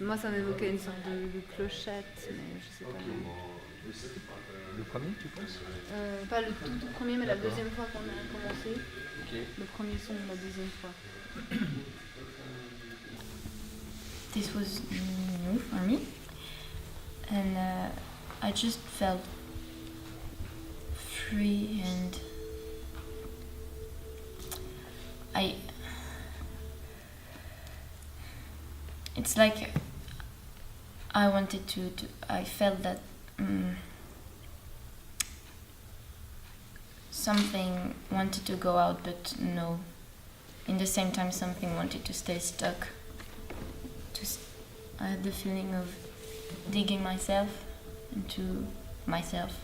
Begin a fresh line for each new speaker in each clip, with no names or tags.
Moi, ça m'évoquait une sorte de clochette, mais je sais pas.
Le premier, tu penses?
Pas le tout premier, mais la deuxième fois qu'on a commencé.
Okay.
Le premier son, la deuxième fois.
This was new for me, and I just felt free, and it's like I wanted to I felt that something wanted to go out, but no, in the same time something wanted to stay stuck. I had the feeling of digging myself into myself.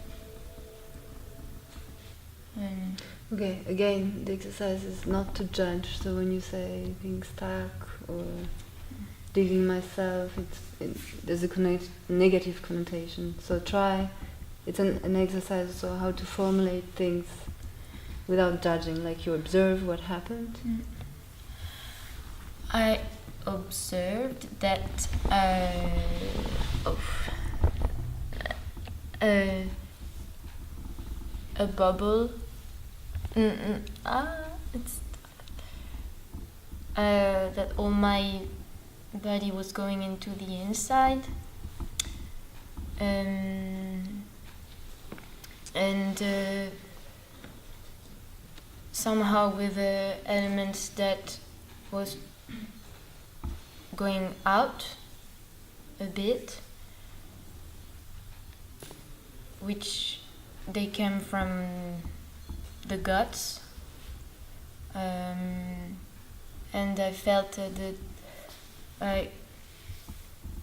And
okay, again, the exercise is not to judge. So when you say being stuck or digging myself, there's a negative connotation. So try. It's an exercise. So how to formulate things without judging, like you observe what happened.
I observed that a bubble. That all my body was going into the inside, and somehow with elements that was going out a bit, which they came from the guts, and I felt that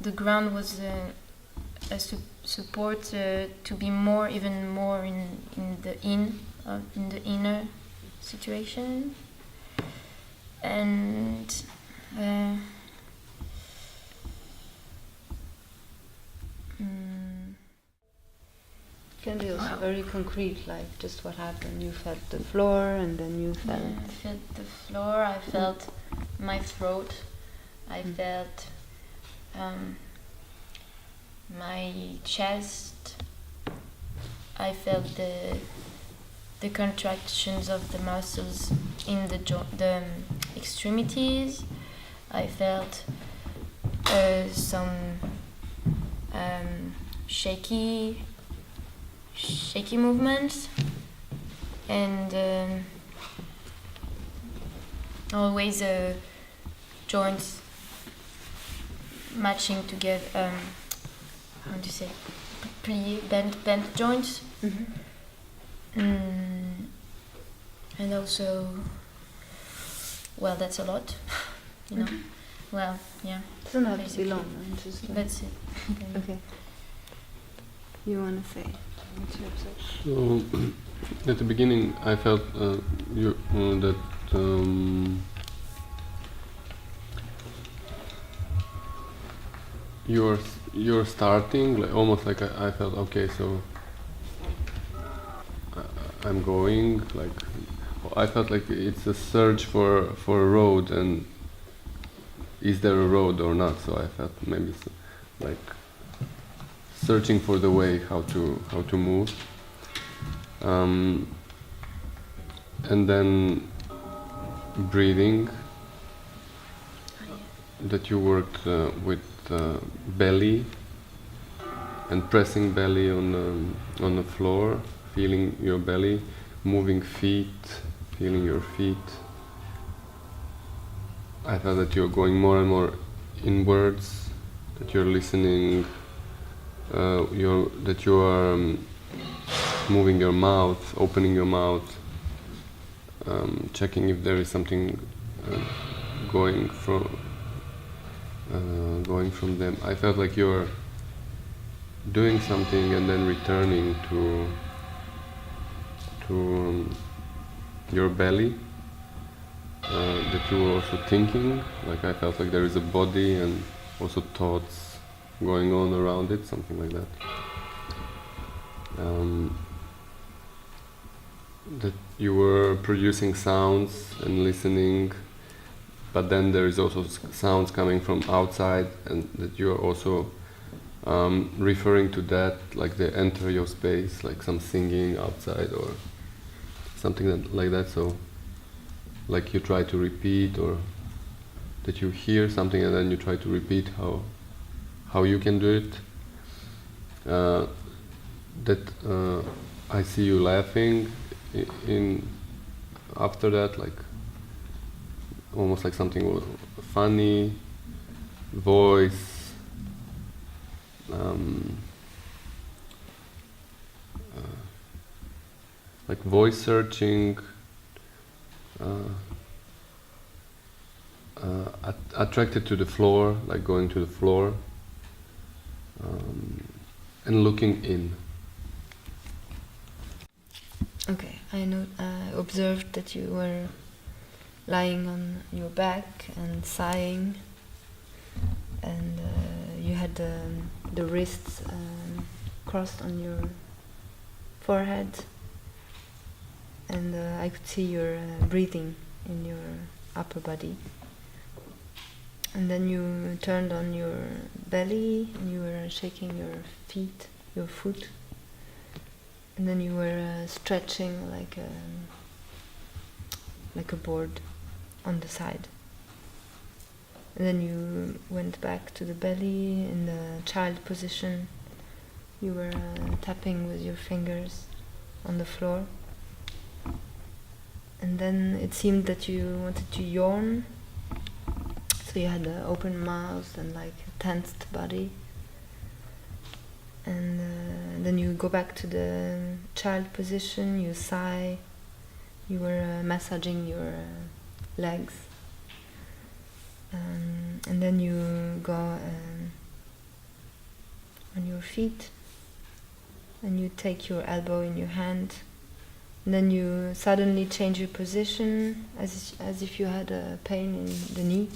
the ground was a support to be even more in the inner situation, and
Can be also very concrete, like just what happened. You felt the floor, and then you felt.
I felt the floor. I felt my throat. I felt my chest. I felt the contractions of the muscles in the extremities. I felt some shaky movements, and always joints matching together. How do you say? Plié, bent joints. And also, well, that's a lot, you know. Well, yeah.
Doesn't have to be long. Just
that's it.
Okay. You want to say? What's your obsession?
So, at the beginning, I felt that you're starting, like, almost like I felt, okay, so I'm going, like, I felt like it's a search for a road, and is there a road or not? So I felt maybe like searching for the way how to move, and then breathing. That you worked with belly and pressing belly on the floor, feeling your belly, moving feet, feeling your feet. I felt that you're going more and more inwards, that you're listening, that you are moving your mouth, opening your mouth, checking if there is something going from them. I felt like you're doing something and then returning to your belly, that you were also thinking, like I felt like there is a body and also thoughts going on around it, something like that. That you were producing sounds and listening, but then there is also sounds coming from outside, and that you are also referring to that, like they enter your space, like some singing outside or something like that. So, like you try to repeat, or that you hear something and then you try to repeat how you can do it. I see you laughing in after that, like almost like something funny, voice, like voice searching, attracted to the floor, like going to the floor, and looking in.
Okay, I observed that you were lying on your back and sighing, and you had the wrists crossed on your forehead, and I could see your breathing in your upper body. And then you turned on your belly and you were shaking your foot. And then you were stretching like a board on the side. And then you went back to the belly in the child position. You were tapping with your fingers on the floor. And then it seemed that you wanted to yawn. So you had an open mouth and like a tensed body. And then you go back to the child position, you sigh, you were massaging your legs. And then you go on your feet, and you take your elbow in your hand. And then you suddenly change your position as if you had a pain in the knee.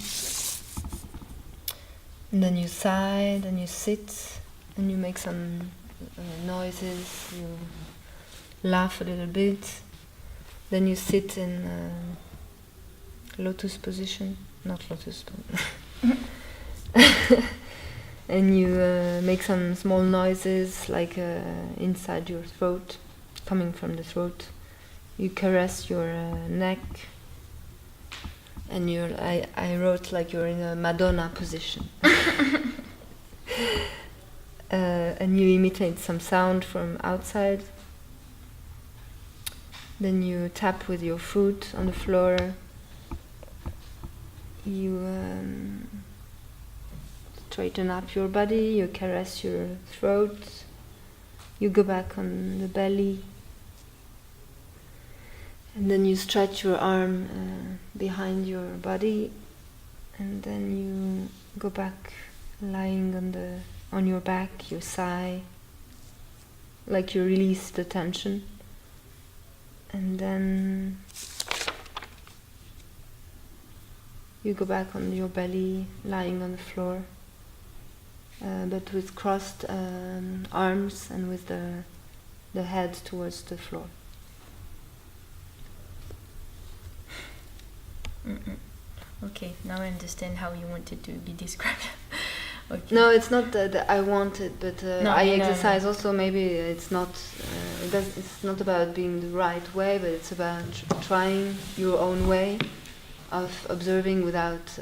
And then you sigh, then you sit. And you make some noises, you laugh a little bit, then you sit in lotus position, not lotus, and you make some small noises like inside your throat, coming from the throat. You caress your neck, and I wrote like you're in a Madonna position. And you imitate some sound from outside. Then you tap with your foot on the floor. You straighten up your body, you caress your throat. You go back on the belly. And then you stretch your arm behind your body. And then you go back lying on your back, you sigh, like you release the tension. And then you go back on your belly, lying on the floor, but with crossed arms and with the head towards the floor.
Okay, now I understand how you wanted to be described. Okay.
No, it's not that I want it, but I exercise also. Maybe it's not. It's not about being the right way, but it's about trying your own way of observing without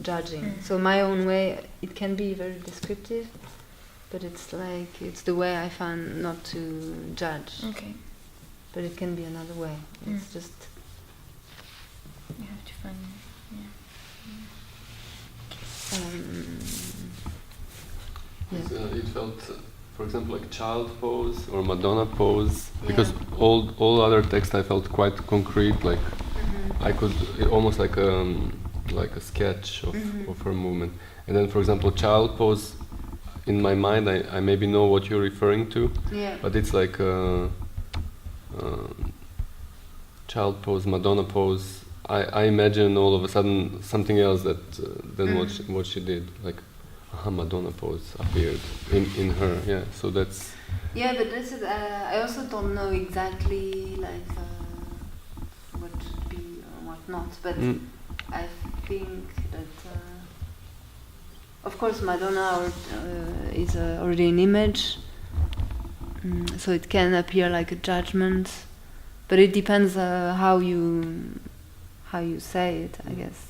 judging. So my own way, it can be very descriptive, but it's like it's the way I found not to judge.
Okay.
But it can be another way. It's just
you have to find.
It felt, for example, like child pose or Madonna pose, because all other text I felt quite concrete, like I could almost like a sketch of her movement. And then, for example, child pose, in my mind I maybe know what you're referring to, but it's like child pose, Madonna pose. I imagine all of a sudden something else than what she did, like Madonna pose appeared in her. So that's
but this is I also don't know exactly like what should be or what not, but I think that, of course, Madonna is already an image, so it can appear like a judgment, but it depends how you say it, I guess.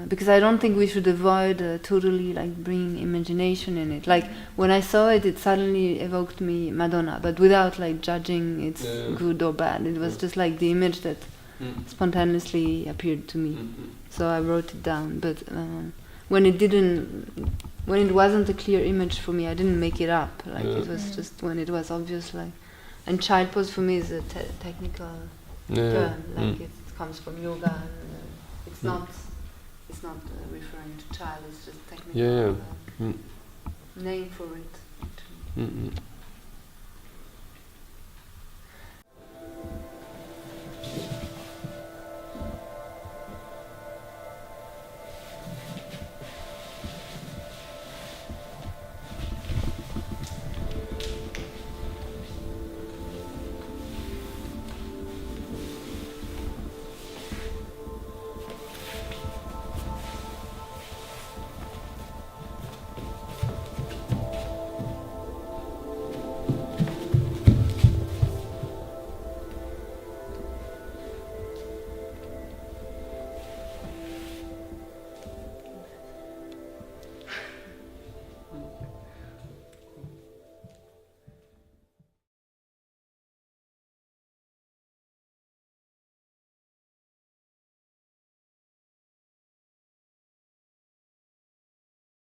Because I don't think we should avoid totally like bringing imagination in it. Like when I saw it, it suddenly evoked me Madonna, but without like judging it's good or bad. It was just like the image that spontaneously appeared to me. So I wrote it down. But when it wasn't a clear image for me, I didn't make it up. Like it was just when it was obvious. Like, and child pose for me is a technical term. Like it comes from yoga. It's not. It's not referring to child. It's just technical name for it. Actually.